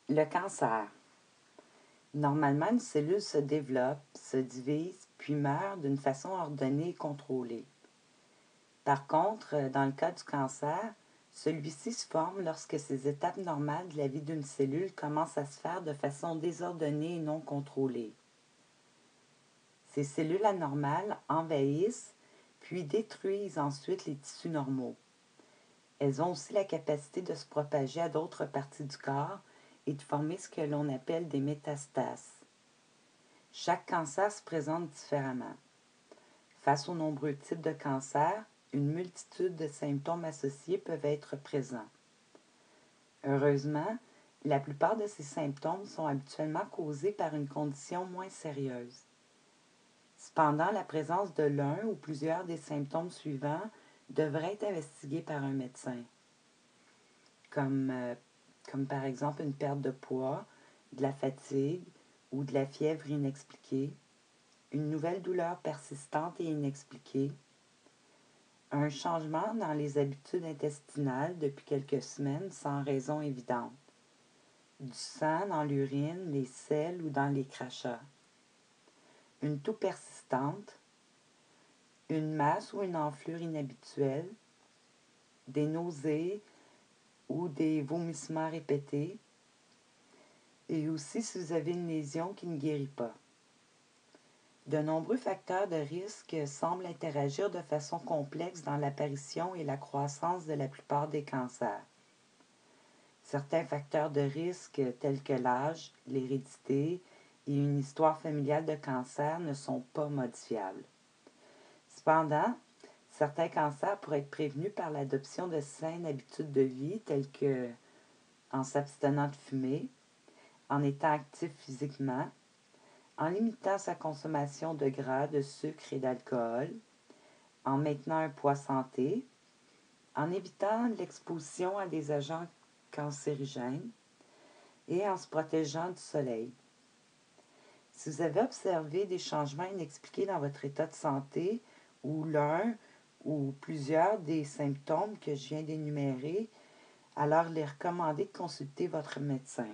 Le cancer. Normalement, une cellule se développe, se divise, puis meurt d'une façon ordonnée et contrôlée. Par contre, dans le cas du cancer, celui-ci se forme lorsque ces étapes normales de la vie d'une cellule commencent à se faire de façon désordonnée et non contrôlée. Ces cellules anormales envahissent, puis détruisent ensuite les tissus normaux. Elles ont aussi la capacité de se propager à d'autres parties du corps et de former ce que l'on appelle des métastases. Chaque cancer se présente différemment. Face aux nombreux types de cancers, une multitude de symptômes associés peuvent être présents. Heureusement, la plupart de ces symptômes sont habituellement causés par une condition moins sérieuse. Cependant, la présence de l'un ou plusieurs des symptômes suivants devrait être investiguée par un médecin, comme par exemple une perte de poids, de la fatigue ou de la fièvre inexpliquée, une nouvelle douleur persistante et inexpliquée, un changement dans les habitudes intestinales depuis quelques semaines sans raison évidente, du sang dans l'urine, les selles ou dans les crachats, une toux persistante, une masse ou une enflure inhabituelle, des nausées ou des vomissements répétés, et aussi si vous avez une lésion qui ne guérit pas. De nombreux facteurs de risque semblent interagir de façon complexe dans l'apparition et la croissance de la plupart des cancers. Certains facteurs de risque tels que l'âge, l'hérédité et une histoire familiale de cancer ne sont pas modifiables. Cependant, certains cancers pourraient être prévenus par l'adoption de saines habitudes de vie telles que en s'abstenant de fumer, en étant actif physiquement, en limitant sa consommation de gras, de sucre et d'alcool, en maintenant un poids santé, en évitant l'exposition à des agents cancérigènes et en se protégeant du soleil. Si vous avez observé des changements inexpliqués dans votre état de santé ou l'un ou plusieurs des symptômes que je viens d'énumérer, alors il est recommandé de consulter votre médecin.